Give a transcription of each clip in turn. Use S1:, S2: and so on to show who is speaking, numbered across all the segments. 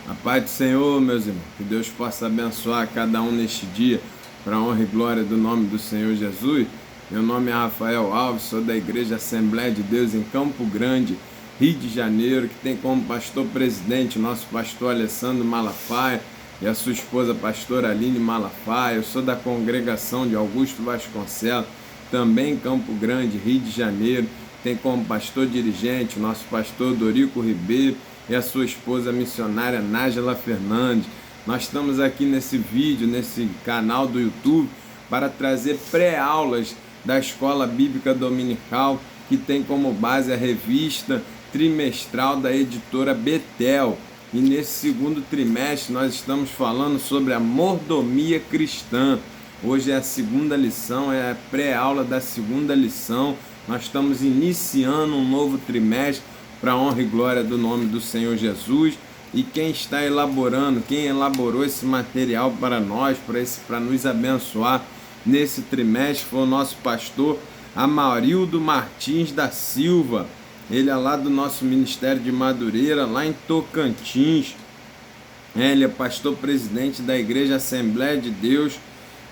S1: A paz do Senhor, meus irmãos, que Deus possa abençoar cada um neste dia, para a honra e glória do nome do Senhor Jesus. Meu nome é Rafael Alves, sou da Igreja Assembleia de Deus em Campo Grande, Rio de Janeiro, que tem como pastor presidente o nosso pastor Alessandro Malafaia e a sua esposa pastora Aline Malafaia. Eu sou da congregação de Augusto Vasconcelos, também em Campo Grande, Rio de Janeiro. Tem como pastor dirigente o nosso pastor Dorico Ribeiro e a sua esposa missionária Nájila Fernandes. Nós estamos aqui nesse vídeo, nesse canal do YouTube, para trazer pré-aulas da Escola Bíblica Dominical, que tem como base a revista trimestral da editora Betel. E nesse segundo trimestre nós estamos falando sobre a mordomia cristã. Hoje é a segunda lição, é a pré-aula da segunda lição. Nós estamos iniciando um novo trimestre para a honra e glória do nome do Senhor Jesus. E quem está elaborando, quem elaborou esse material para nós, para nos abençoar nesse trimestre, foi o nosso pastor Amarildo Martins da Silva. Ele é lá do nosso Ministério de Madureira, lá em Tocantins. Ele é pastor presidente da Igreja Assembleia de Deus,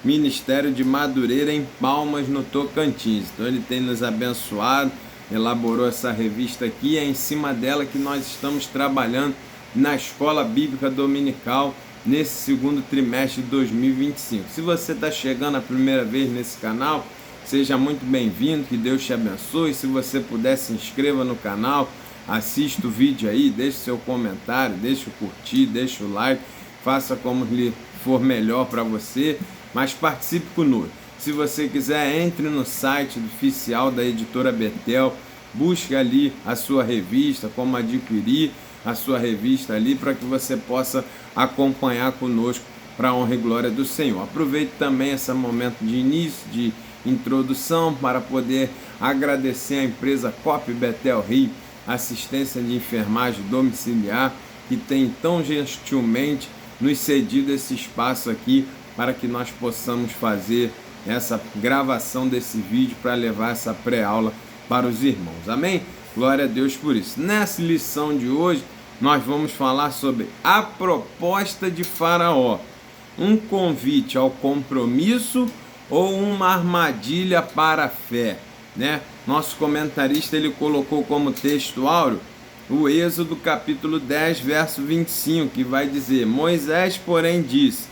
S1: Ministério de Madureira, em Palmas, no Tocantins. Então ele tem nos abençoado, elaborou essa revista aqui, é em cima dela que nós estamos trabalhando na Escola Bíblica Dominical nesse segundo trimestre de 2025. Se você está chegando a primeira vez nesse canal, seja muito bem-vindo, que Deus te abençoe. Se você puder, se inscreva no canal, assista o vídeo aí, deixe seu comentário, deixe o curtir, deixe o like, faça como lhe for melhor para você, mas participe conosco. Se você quiser, entre no site oficial da editora Betel, busque ali a sua revista, como adquirir a sua revista ali, para que você possa acompanhar conosco para a honra e glória do Senhor. Aproveite também esse momento de início, de introdução, para poder agradecer a empresa COP Betel Rio, assistência de enfermagem domiciliar, que tem tão gentilmente nos cedido esse espaço aqui para que nós possamos fazer essa gravação desse vídeo para levar essa pré-aula para os irmãos. Amém? Glória a Deus por isso. Nessa lição de hoje, nós vamos falar sobre a proposta de Faraó. Um convite ao compromisso ou uma armadilha para a fé, né? Nosso comentarista ele colocou como texto áureo o Êxodo capítulo 10, verso 25, que vai dizer: Moisés, porém, disse: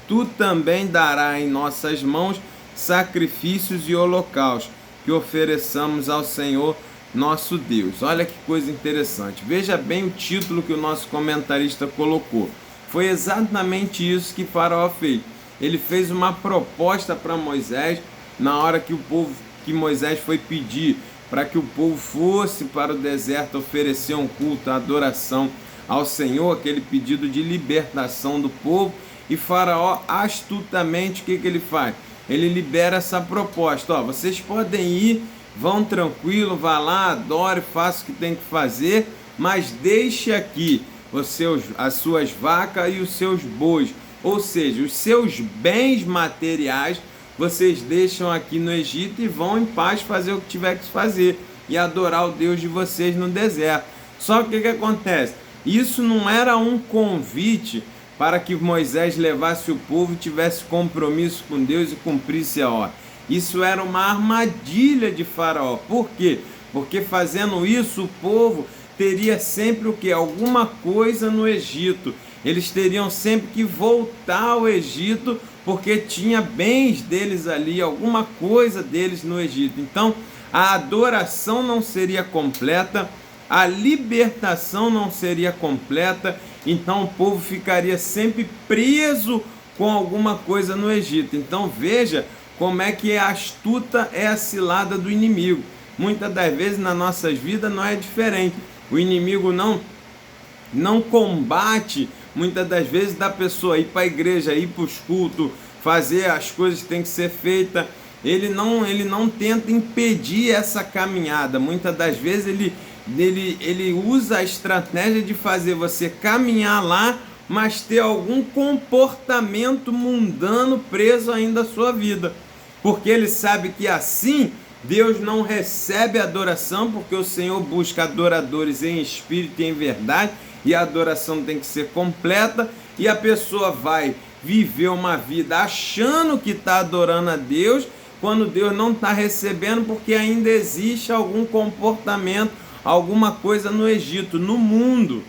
S1: Tu também darás em nossas mãos sacrifícios e holocaustos que ofereçamos ao Senhor nosso Deus. Olha que coisa interessante. Veja bem o título que o nosso comentarista colocou. Foi exatamente isso que Faraó fez. Ele fez uma proposta para Moisés na hora que Moisés foi pedir para que o povo fosse para o deserto oferecer um culto, a adoração ao Senhor, aquele pedido de libertação do povo. E Faraó, astutamente, o que ele faz? Ele libera essa proposta. Ó, vocês podem ir, vão tranquilo, vá lá, adore, faça o que tem que fazer, mas deixe aqui as suas vacas e os seus bois, ou seja, os seus bens materiais, vocês deixam aqui no Egito e vão em paz fazer o que tiver que fazer e adorar o Deus de vocês no deserto. Só que o que acontece? Isso não era um convite para que Moisés levasse o povo e tivesse compromisso com Deus e cumprisse a ordem. Isso era uma armadilha de Faraó. Por quê? Porque fazendo isso, o povo teria sempre o quê? Alguma coisa no Egito. Eles teriam sempre que voltar ao Egito, porque tinha bens deles ali, alguma coisa deles no Egito. Então, a adoração não seria completa, a libertação não seria completa, então o povo ficaria sempre preso com alguma coisa no Egito. Então, veja como é que a astuta é a cilada do inimigo. Muitas das vezes nas nossas vidas não é diferente. O inimigo não combate, muitas das vezes, da pessoa ir para a igreja, ir para os cultos, fazer as coisas que tem que ser feitas. Ele não tenta impedir essa caminhada. Muitas das vezes ele usa a estratégia de fazer você caminhar lá, mas ter algum comportamento mundano preso ainda à sua vida. Porque ele sabe que assim Deus não recebe adoração, porque o Senhor busca adoradores em espírito e em verdade, e a adoração tem que ser completa, e a pessoa vai viver uma vida achando que está adorando a Deus, quando Deus não está recebendo, porque ainda existe algum comportamento, alguma coisa no Egito, no mundo.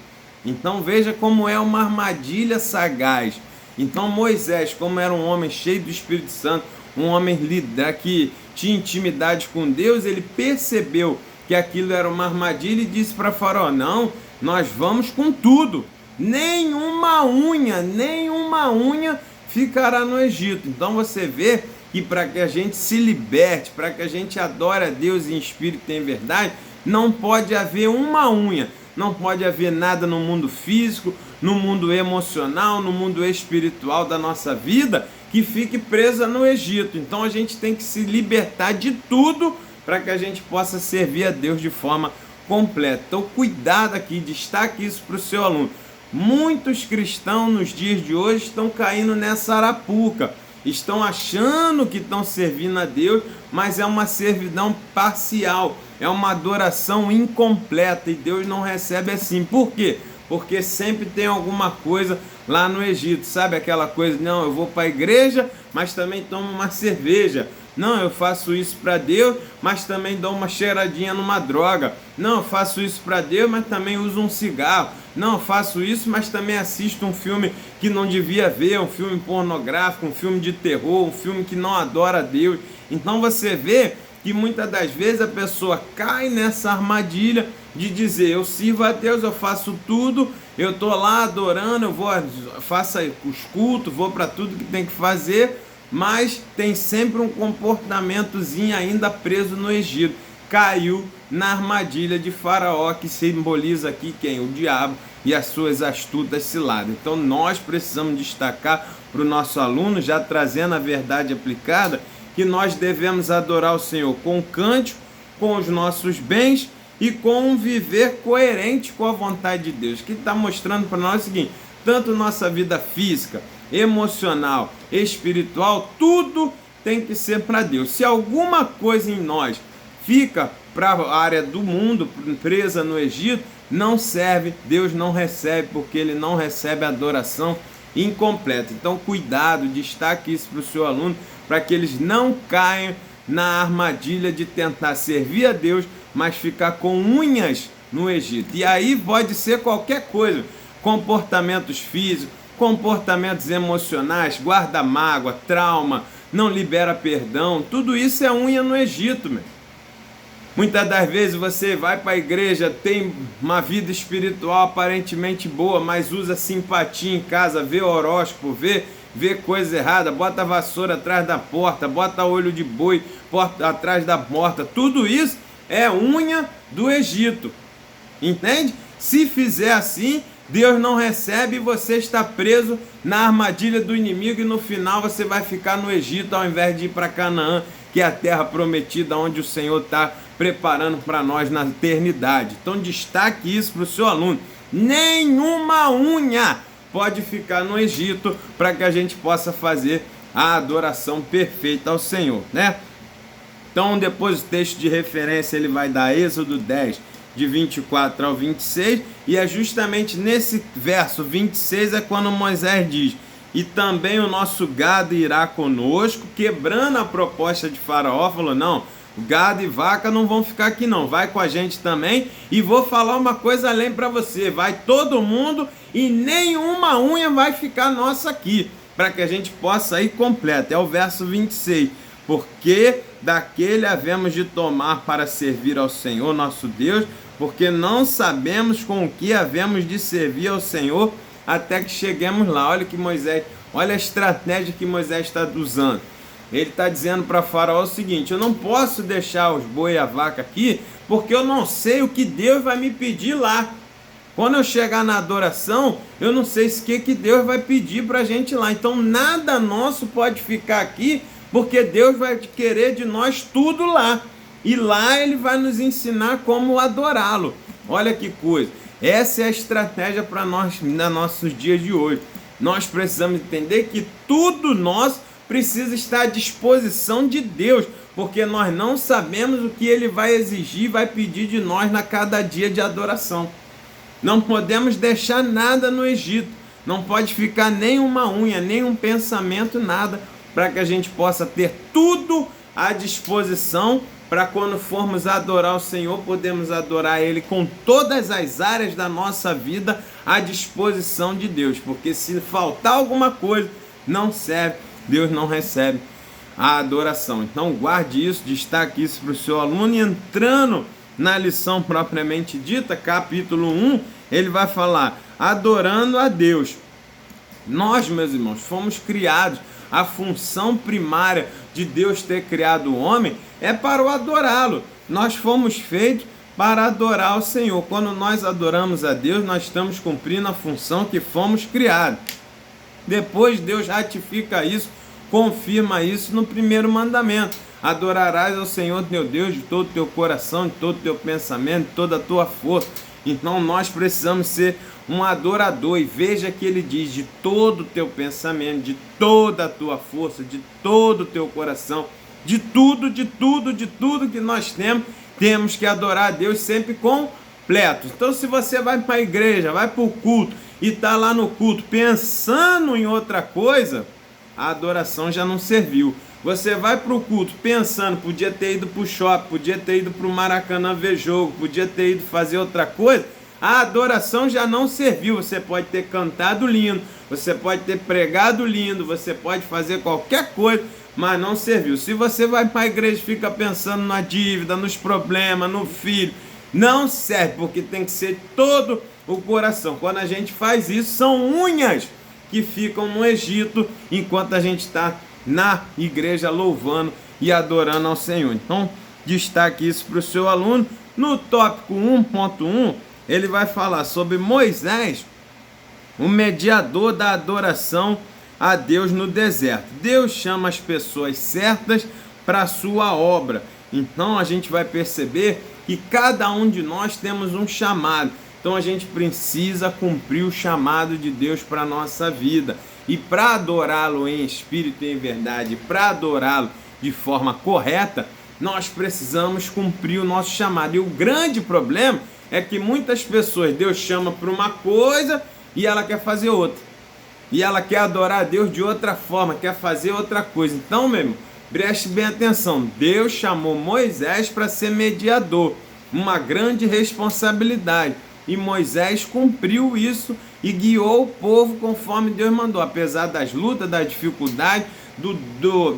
S1: Então veja como é uma armadilha sagaz. Então Moisés, como era um homem cheio do Espírito Santo, um homem que tinha intimidade com Deus, ele percebeu que aquilo era uma armadilha e disse para Faraó: não, nós vamos com tudo, nenhuma unha ficará no Egito. Então você vê que para que a gente se liberte, para que a gente adore a Deus em espírito e em verdade, não pode haver uma unha, não pode haver nada no mundo físico, no mundo emocional, no mundo espiritual da nossa vida que fique presa no Egito. Então a gente tem que se libertar de tudo para que a gente possa servir a Deus de forma completa. Então cuidado aqui, destaque isso para o seu aluno. Muitos cristãos nos dias de hoje estão caindo nessa arapuca, estão achando que estão servindo a Deus, mas é uma servidão parcial, é uma adoração incompleta, e Deus não recebe assim. Por quê? Porque sempre tem alguma coisa lá no Egito, sabe aquela coisa, não, eu vou para a igreja, mas também tomo uma cerveja. Não, eu faço isso para Deus, mas também dou uma cheiradinha numa droga. Não, eu faço isso para Deus, mas também uso um cigarro. Não, eu faço isso, mas também assisto um filme que não devia ver, um filme pornográfico, um filme de terror, um filme que não adora a Deus. Então você vê que muitas das vezes a pessoa cai nessa armadilha de dizer: eu sirvo a Deus, eu faço tudo, eu estou lá adorando, faço os cultos, vou para tudo que tem que fazer, mas tem sempre um comportamentozinho ainda preso no Egito. Caiu na armadilha de Faraó, que simboliza aqui quem? O diabo e as suas astutas ciladas. Então nós precisamos destacar para o nosso aluno, já trazendo a verdade aplicada, que nós devemos adorar o Senhor com cântico, com os nossos bens e com um viver coerente com a vontade de Deus. Que está mostrando para nós o seguinte: tanto nossa vida física, emocional, espiritual, tudo tem que ser para Deus. Se alguma coisa em nós fica para a área do mundo, presa no Egito, não serve, Deus não recebe, porque Ele não recebe adoração incompleta. Então cuidado, destaque isso para o seu aluno, para que eles não caiam na armadilha de tentar servir a Deus, mas ficar com unhas no Egito. E aí pode ser qualquer coisa, comportamentos físicos, comportamentos emocionais, guarda mágoa, trauma, não libera perdão, tudo isso é unha no Egito, meu. Muitas das vezes você vai para a igreja, tem uma vida espiritual aparentemente boa, mas usa simpatia em casa, vê horóscopo, vê coisa errada, bota a vassoura atrás da porta, bota olho de boi atrás da porta. Tudo isso é unha do Egito, entende? Se fizer assim, Deus não recebe e você está preso na armadilha do inimigo, e no final você vai ficar no Egito ao invés de ir para Canaã, que é a terra prometida onde o Senhor está preparando para nós na eternidade. Então destaque isso para o seu aluno: nenhuma unha pode ficar no Egito, para que a gente possa fazer a adoração perfeita ao Senhor, né? Então depois o texto de referência ele vai dar Êxodo 10, de 24 ao 26, e é justamente nesse verso 26 é quando Moisés diz: e também o nosso gado irá conosco, quebrando a proposta de Faraó. Falou: não, gado e vaca não vão ficar aqui não, vai com a gente também, e vou falar uma coisa além para você: vai todo mundo e nenhuma unha vai ficar nossa aqui, para que a gente possa ir completo. É o verso 26, porque daquele havemos de tomar para servir ao Senhor nosso Deus, porque não sabemos com o que havemos de servir ao Senhor até que cheguemos lá. Olha que Moisés, olha a estratégia que Moisés está usando. Ele está dizendo para Faraó o seguinte: eu não posso deixar os boi e a vaca aqui, porque eu não sei o que Deus vai me pedir lá. Quando eu chegar na adoração, eu não sei o que Deus vai pedir para a gente lá. Então nada nosso pode ficar aqui, porque Deus vai querer de nós tudo lá. E lá Ele vai nos ensinar como adorá-lo. Olha que coisa. Essa é a estratégia para nós nos nossos dias de hoje. Nós precisamos entender que tudo nosso precisa estar à disposição de Deus, porque nós não sabemos o que Ele vai exigir, vai pedir de nós na cada dia de adoração. Não podemos deixar nada no Egito. Não pode ficar nem uma unha, nem um pensamento, nada, para que a gente possa ter tudo à disposição para quando formos adorar o Senhor, podemos adorar Ele com todas as áreas da nossa vida à disposição de Deus. Porque se faltar alguma coisa, não serve, Deus não recebe a adoração. Então guarde isso, destaque isso para o seu aluno. E entrando na lição propriamente dita, capítulo 1, ele vai falar adorando a Deus. Nós, meus irmãos, fomos criados, a função primária de Deus ter criado o homem é para o adorá-lo. Nós fomos feitos para adorar o Senhor. Quando nós adoramos a Deus, nós estamos cumprindo a função que fomos criados. Depois Deus ratifica isso, confirma isso no primeiro mandamento: adorarás ao Senhor teu Deus de todo o teu coração, de todo o teu pensamento, de toda a tua força. Então nós precisamos ser um adorador, e veja que ele diz de todo o teu pensamento, de toda a tua força, de todo o teu coração, de tudo que nós temos que adorar a Deus sempre completo. Então se você vai para a igreja, vai para o culto e está lá no culto pensando em outra coisa, a adoração já não serviu. Você vai para o culto pensando, podia ter ido para o shopping, podia ter ido para o Maracanã ver jogo, podia ter ido fazer outra coisa, a adoração já não serviu. Você pode ter cantado lindo, você pode ter pregado lindo, você pode fazer qualquer coisa, mas não serviu. Se você vai para a igreja e fica pensando na dívida, nos problemas, no filho, não serve, porque tem que ser todo o coração. Quando a gente faz isso, são unhas que ficam no Egito, enquanto a gente está na igreja louvando e adorando ao Senhor. Então, destaque isso para o seu aluno. No tópico 1.1, ele vai falar sobre Moisés, o mediador da adoração a Deus no deserto. Deus chama as pessoas certas para a sua obra. Então, a gente vai perceber que cada um de nós temos um chamado. Então a gente precisa cumprir o chamado de Deus para a nossa vida. E para adorá-lo em espírito e em verdade, para adorá-lo de forma correta, nós precisamos cumprir o nosso chamado. E o grande problema é que muitas pessoas, Deus chama para uma coisa e ela quer fazer outra. E ela quer adorar a Deus de outra forma, quer fazer outra coisa. Então, meu irmão, preste bem atenção. Deus chamou Moisés para ser mediador. Uma grande responsabilidade. E Moisés cumpriu isso e guiou o povo conforme Deus mandou. Apesar das lutas, da dificuldade,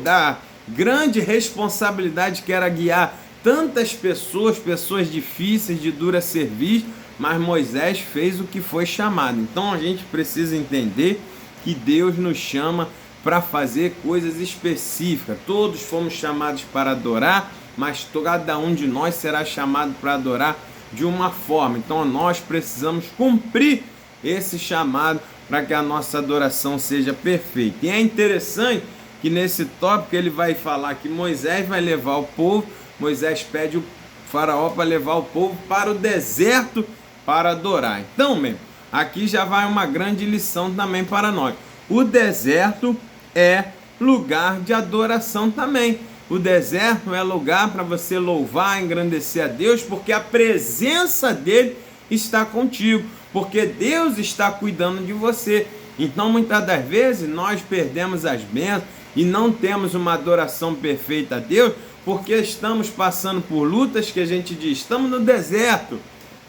S1: da grande responsabilidade que era guiar tantas pessoas difíceis, de dura serviço, mas Moisés fez o que foi chamado. Então a gente precisa entender que Deus nos chama para fazer coisas específicas. Todos fomos chamados para adorar, mas cada um de nós será chamado para adorar de uma forma. Então nós precisamos cumprir esse chamado para que a nossa adoração seja perfeita. E é interessante que nesse tópico ele vai falar que Moisés vai levar o povo, Moisés pede o faraó para levar o povo para o deserto para adorar. Então, mesmo, aqui já vai uma grande lição também para nós. O deserto é lugar de adoração também. O deserto é lugar para você louvar, engrandecer a Deus, porque a presença dele está contigo, porque Deus está cuidando de você. Então, muitas das vezes, nós perdemos as bênçãos e não temos uma adoração perfeita a Deus, porque estamos passando por lutas que a gente diz, estamos no deserto.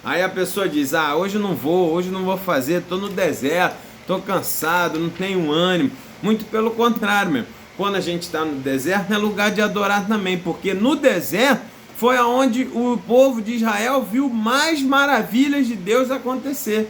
S1: Aí a pessoa diz, hoje não vou fazer, estou no deserto, estou cansado, não tenho ânimo. Muito pelo contrário, mesmo. Quando a gente está no deserto, é lugar de adorar também, porque no deserto foi aonde o povo de Israel viu mais maravilhas de Deus acontecer.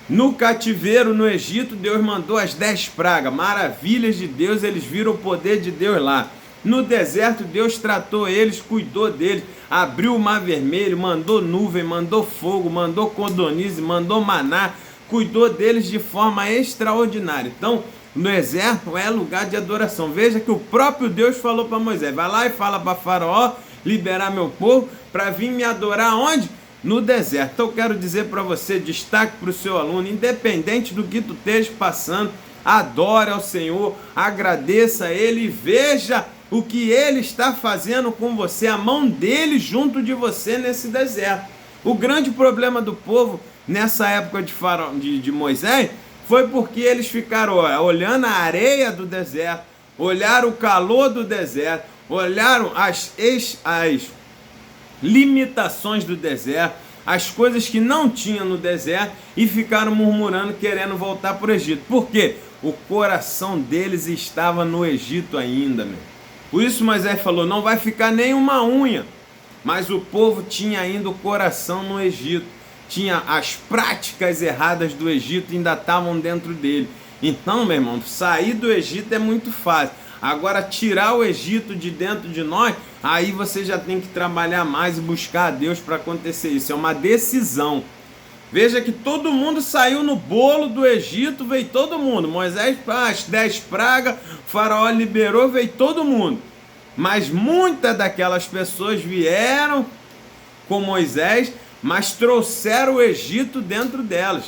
S1: No cativeiro, no Egito, Deus mandou as 10 pragas, maravilhas de Deus, eles viram o poder de Deus lá. No deserto, Deus tratou eles, cuidou deles, abriu o mar vermelho, mandou nuvem, mandou fogo, mandou codorniz, mandou maná, cuidou deles de forma extraordinária. Então, no deserto é lugar de adoração. Veja que o próprio Deus falou para Moisés, vai lá e fala para Faraó liberar meu povo para vir me adorar onde? No deserto. Então eu quero dizer para você, destaque para o seu aluno, independente do que tu esteja passando, adore ao Senhor, agradeça a Ele e veja o que Ele está fazendo com você, a mão dele junto de você nesse deserto. O grande problema do povo nessa época de Moisés, foi porque eles ficaram olhando a areia do deserto, olharam o calor do deserto, olharam as limitações do deserto, as coisas que não tinha no deserto e ficaram murmurando, querendo voltar para o Egito. Por quê? O coração deles estava no Egito ainda, meu. Por isso Moisés falou, não vai ficar nem uma unha. Mas o povo tinha ainda o coração no Egito. Tinha as práticas erradas do Egito, ainda estavam dentro dele. Então, meu irmão, sair do Egito é muito fácil. Agora, tirar o Egito de dentro de nós, aí você já tem que trabalhar mais e buscar a Deus para acontecer isso. É uma decisão. Veja que todo mundo saiu no bolo do Egito, veio todo mundo. Moisés, as 10 pragas, o faraó liberou, veio todo mundo. Mas muitas daquelas pessoas vieram com Moisés, mas trouxeram o Egito dentro delas.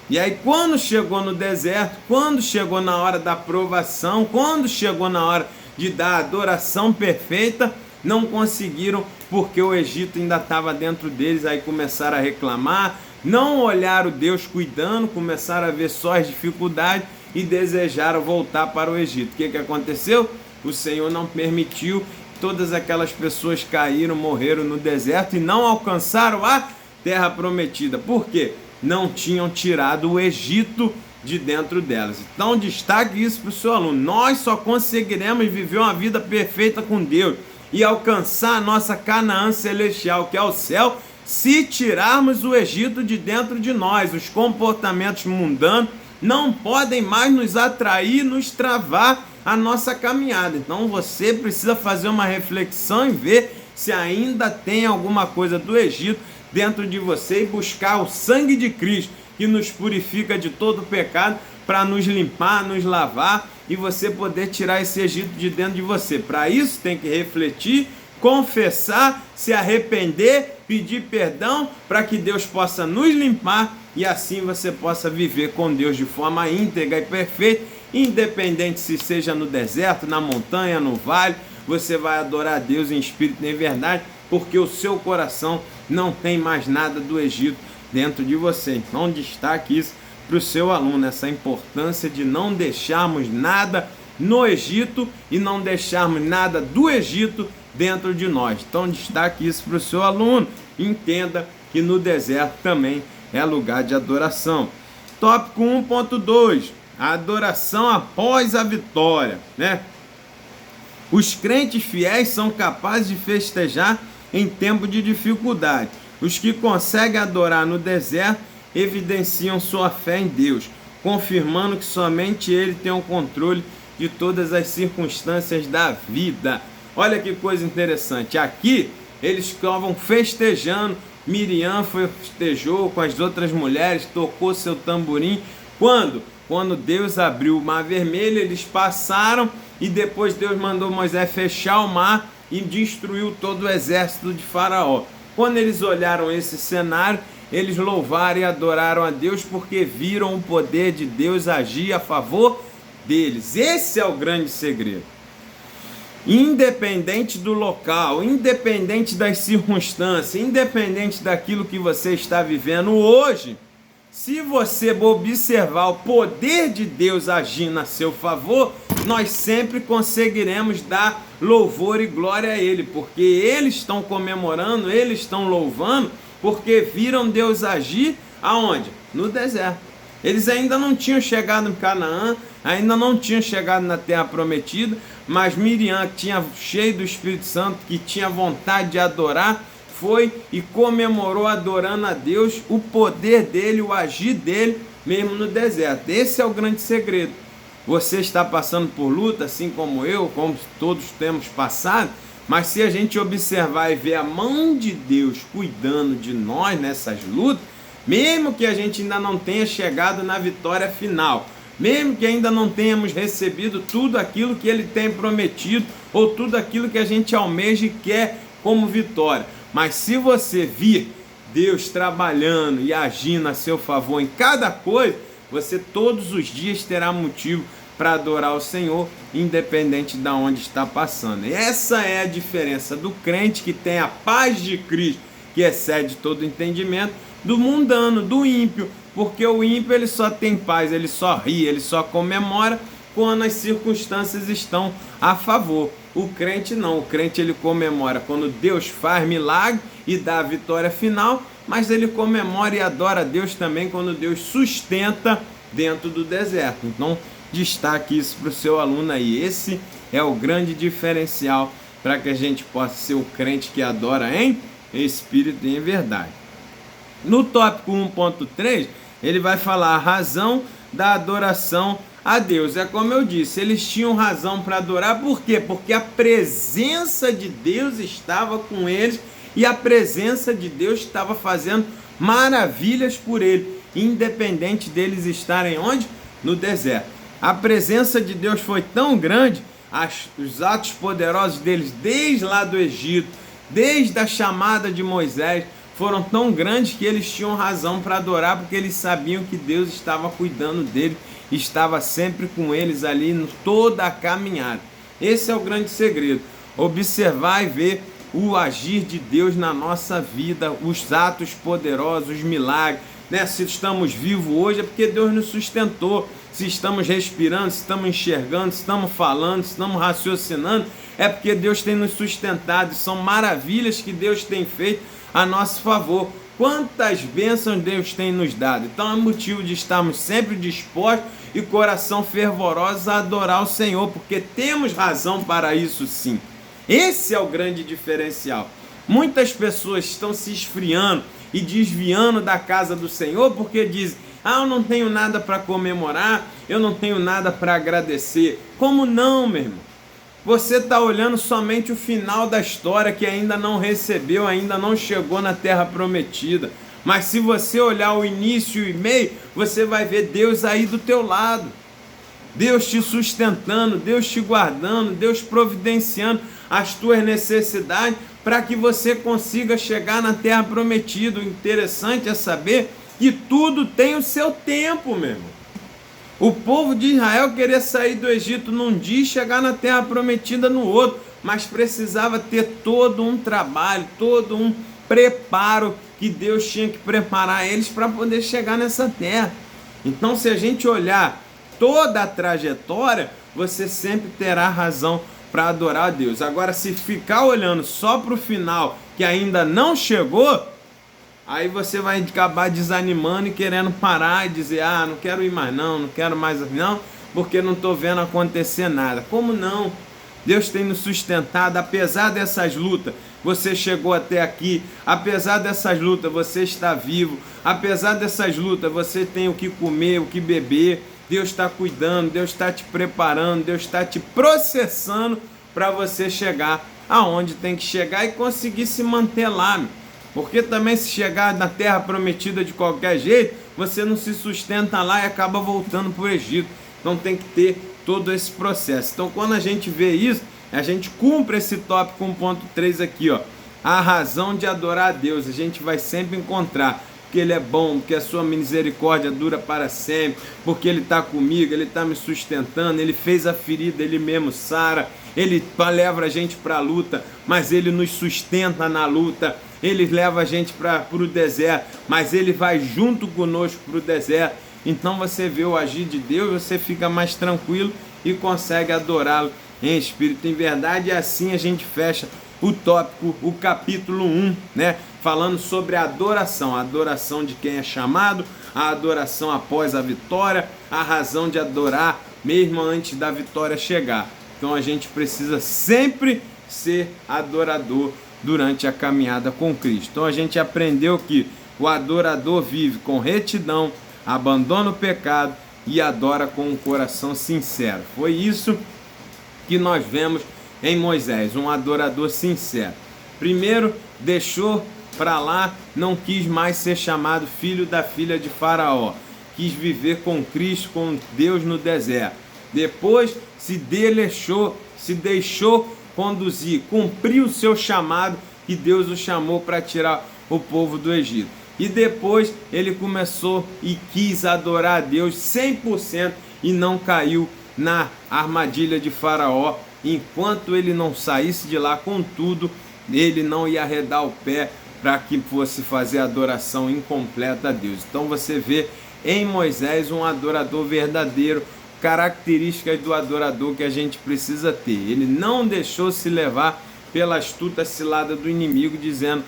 S1: E aí quando chegou no deserto, quando chegou na hora da provação, quando chegou na hora de dar a adoração perfeita, não conseguiram porque o Egito ainda estava dentro deles. Aí começaram a reclamar, não olharam Deus cuidando, começaram a ver só as dificuldades e desejaram voltar para o Egito. O que aconteceu? O Senhor não permitiu, todas aquelas pessoas caíram, morreram no deserto e não alcançaram a terra prometida. Por quê? Não tinham tirado o Egito de dentro delas. Então destaque isso para o seu aluno. Nós só conseguiremos viver uma vida perfeita com Deus e alcançar a nossa Canaã celestial, que é o céu, se tirarmos o Egito de dentro de nós. Os comportamentos mundanos não podem mais nos atrair, nos travar a nossa caminhada. Então você precisa fazer uma reflexão e ver se ainda tem alguma coisa do Egito dentro de você e buscar o sangue de Cristo, que nos purifica de todo pecado, para nos limpar, nos lavar e você poder tirar esse Egito de dentro de você. Para isso tem que refletir, confessar, se arrepender, pedir perdão, para que Deus possa nos limpar e assim você possa viver com Deus de forma íntegra e perfeita, independente se seja no deserto, na montanha, no vale. Você vai adorar a Deus em espírito e em verdade, porque o seu coração não tem mais nada do Egito dentro de você. Então destaque isso para o seu aluno, essa importância de não deixarmos nada no Egito e não deixarmos nada do Egito dentro de nós. Então destaque isso para o seu aluno. Entenda que no deserto também é lugar de adoração. Tópico 1.2, a adoração após a vitória, né? Os crentes fiéis são capazes de festejar em tempo de dificuldade. Os que conseguem adorar no deserto evidenciam sua fé em Deus, confirmando que somente Ele tem o controle de todas as circunstâncias da vida. Olha que coisa interessante. Aqui eles estavam festejando. Miriam festejou com as outras mulheres, tocou seu tamborim. Quando Deus abriu o mar vermelho, eles passaram e depois Deus mandou Moisés fechar o mar e destruiu todo o exército de Faraó. Quando eles olharam esse cenário, eles louvaram e adoraram a Deus porque viram o poder de Deus agir a favor deles. Esse é o grande segredo. Independente do local, independente das circunstâncias, independente daquilo que você está vivendo hoje, se você observar o poder de Deus agindo a seu favor, nós sempre conseguiremos dar louvor e glória a Ele, porque eles estão comemorando, eles estão louvando, porque viram Deus agir aonde? No deserto. Eles ainda não tinham chegado em Canaã, ainda não tinham chegado na terra prometida, mas Miriam, que tinha cheio do Espírito Santo, que tinha vontade de adorar, foi e comemorou adorando a Deus, o poder dele, o agir dele, mesmo no deserto. Esse é o grande segredo. Você está passando por luta, assim como eu, como todos temos passado, mas se a gente observar e ver a mão de Deus cuidando de nós nessas lutas, mesmo que a gente ainda não tenha chegado na vitória final, mesmo que ainda não tenhamos recebido tudo aquilo que Ele tem prometido, ou tudo aquilo que a gente almeja e quer como vitória, mas se você vir Deus trabalhando e agindo a seu favor em cada coisa, você todos os dias terá motivo para adorar o Senhor, independente de onde está passando. E essa é a diferença do crente que tem a paz de Cristo, que excede todo entendimento, do mundano, do ímpio, porque o ímpio ele só tem paz, ele só ri, ele só comemora quando as circunstâncias estão a favor. O crente não, o crente ele comemora quando Deus faz milagre e dá a vitória final, mas ele comemora e adora a Deus também quando Deus sustenta dentro do deserto. Então, destaque isso para o seu aluno aí. Esse é o grande diferencial para que a gente possa ser o crente que adora em espírito e em verdade. No tópico 1.3, ele vai falar a razão da adoração a Deus. É como eu disse, eles tinham razão para adorar, por quê? Porque a presença de Deus estava com eles e a presença de Deus estava fazendo maravilhas por ele, independente deles estarem onde? No deserto. A presença de Deus foi tão grande, os atos poderosos deles desde lá do Egito, desde a chamada de Moisés, foram tão grandes que eles tinham razão para adorar, porque eles sabiam que Deus estava cuidando deles, estava sempre com eles ali em toda a caminhada. Esse é o grande segredo, observar e ver o agir de Deus na nossa vida, os atos poderosos, os milagres, né? Se estamos vivos hoje é porque Deus nos sustentou, se estamos respirando, se estamos enxergando, se estamos falando, se estamos raciocinando, é porque Deus tem nos sustentado, são maravilhas que Deus tem feito a nosso favor. Quantas bênçãos Deus tem nos dado. Então é motivo de estarmos sempre dispostos e coração fervorosos a adorar o Senhor, porque temos razão para isso sim. Esse é o grande diferencial. Muitas pessoas estão se esfriando e desviando da casa do Senhor porque dizem: eu não tenho nada para comemorar, eu não tenho nada para agradecer. Como não, meu irmão? Você está olhando somente o final da história, que ainda não recebeu, ainda não chegou na terra prometida. Mas se você olhar o início e meio, você vai ver Deus aí do teu lado. Deus te sustentando, Deus te guardando, Deus providenciando as tuas necessidades para que você consiga chegar na terra prometida. O interessante é saber que tudo tem o seu tempo, meu irmão. O povo de Israel queria sair do Egito num dia e chegar na terra prometida no outro, mas precisava ter todo um trabalho, todo um preparo que Deus tinha que preparar eles para poder chegar nessa terra. Então, se a gente olhar toda a trajetória, você sempre terá razão para adorar a Deus. Agora, se ficar olhando só para o final, que ainda não chegou, aí você vai acabar desanimando e querendo parar e dizer: não quero ir mais não quero mais não, porque não estou vendo acontecer nada. Como não? Deus tem nos sustentado, apesar dessas lutas, você chegou até aqui, apesar dessas lutas, você está vivo, apesar dessas lutas, você tem o que comer, o que beber. Deus está cuidando, Deus está te preparando, Deus está te processando para você chegar aonde tem que chegar e conseguir se manter lá, meu. Porque também se chegar na terra prometida de qualquer jeito, você não se sustenta lá e acaba voltando para o Egito. Então tem que ter todo esse processo. Então quando a gente vê isso, a gente cumpre esse tópico 1.3 aqui, ó. A razão de adorar a Deus, a gente vai sempre encontrar. Porque Ele é bom, porque a sua misericórdia dura para sempre, porque Ele está comigo, Ele está me sustentando, Ele fez a ferida, Ele mesmo sara, Ele leva a gente para a luta, mas Ele nos sustenta na luta. Ele leva a gente para o deserto, mas Ele vai junto conosco para o deserto. Então você vê o agir de Deus, você fica mais tranquilo e consegue adorá-lo em espírito e em verdade. E assim a gente fecha o tópico, o capítulo 1, né? Falando sobre a adoração de quem é chamado, a adoração após a vitória, a razão de adorar mesmo antes da vitória chegar. Então a gente precisa sempre ser adorador durante a caminhada com Cristo. Então a gente aprendeu que o adorador vive com retidão, abandona o pecado e adora com um coração sincero. Foi isso que nós vemos em Moisés, um adorador sincero. Primeiro, deixou para lá, não quis mais ser chamado filho da filha de Faraó. Quis viver com Cristo, com Deus no deserto. Depois se deixou conduzir, cumpriu o seu chamado, que Deus o chamou para tirar o povo do Egito. E depois ele começou e quis adorar a Deus 100% e não caiu na armadilha de Faraó. Enquanto ele não saísse de lá com tudo, ele não ia arredar o pé para que fosse fazer adoração incompleta a Deus. Então você vê em Moisés um adorador verdadeiro, características do adorador que a gente precisa ter. Ele não deixou se levar pela astuta cilada do inimigo, dizendo: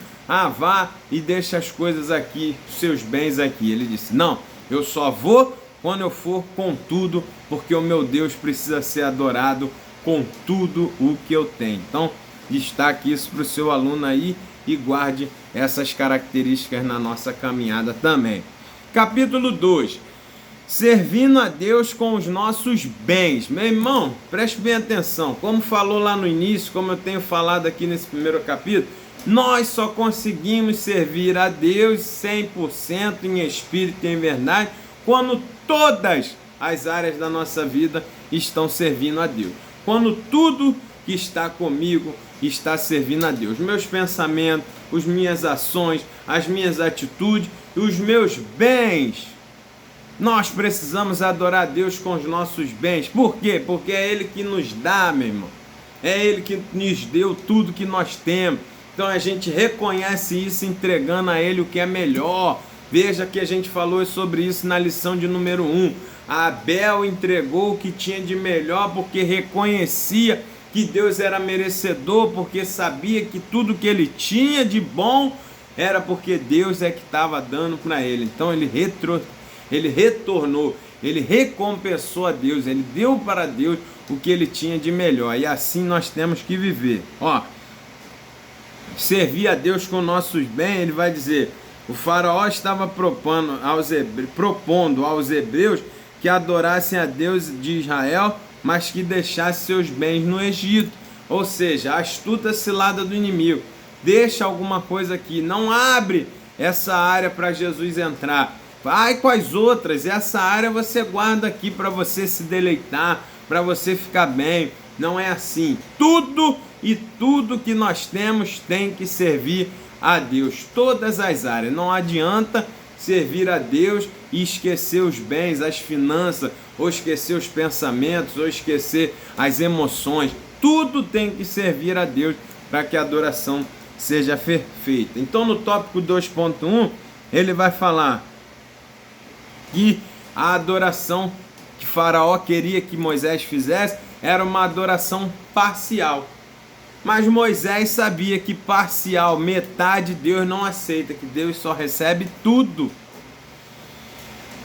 S1: vá e deixa as coisas aqui, seus bens aqui. Ele disse: não, eu só vou quando eu for com tudo, porque o meu Deus precisa ser adorado com tudo o que eu tenho. Então, destaque isso para o seu aluno aí e guarde essas características na nossa caminhada também. Capítulo 2. Servindo a Deus com os nossos bens. Meu irmão, preste bem atenção. Como falou lá no início, como eu tenho falado aqui nesse primeiro capítulo, nós só conseguimos servir a Deus 100% em espírito e em verdade quando todas as áreas da nossa vida estão servindo a Deus. Quando tudo que está comigo está servindo a Deus. Meus pensamentos, as minhas ações, as minhas atitudes e os meus bens. Nós precisamos adorar a Deus com os nossos bens. Por quê? Porque é Ele que nos dá, meu irmão. É Ele que nos deu tudo que nós temos. Então a gente reconhece isso entregando a Ele o que é melhor. Veja que a gente falou sobre isso na lição de número 1. Abel entregou o que tinha de melhor porque reconhecia que Deus era merecedor, porque sabia que tudo que ele tinha de bom era porque Deus é que estava dando para ele. Então ele retornou, ele recompensou a Deus, ele deu para Deus o que ele tinha de melhor. E assim nós temos que viver. Servir a Deus com nossos bens, ele vai dizer: o faraó estava propondo aos hebreus que adorassem a Deus de Israel, mas que deixassem seus bens no Egito. Ou seja, a astuta cilada do inimigo. Deixa alguma coisa aqui, não abre essa área para Jesus entrar. Vai com as outras, essa área você guarda aqui para você se deleitar, para você ficar bem. Não é assim. Tudo que nós temos tem que servir a Deus, todas as áreas. Não adianta servir a Deus e esquecer os bens, as finanças, ou esquecer os pensamentos, ou esquecer as emoções. Tudo tem que servir a Deus para que a adoração seja perfeita. Então no tópico 2.1 ele vai falar que a adoração que Faraó queria que Moisés fizesse era uma adoração parcial. Mas Moisés sabia que parcial, metade, Deus não aceita, que Deus só recebe tudo.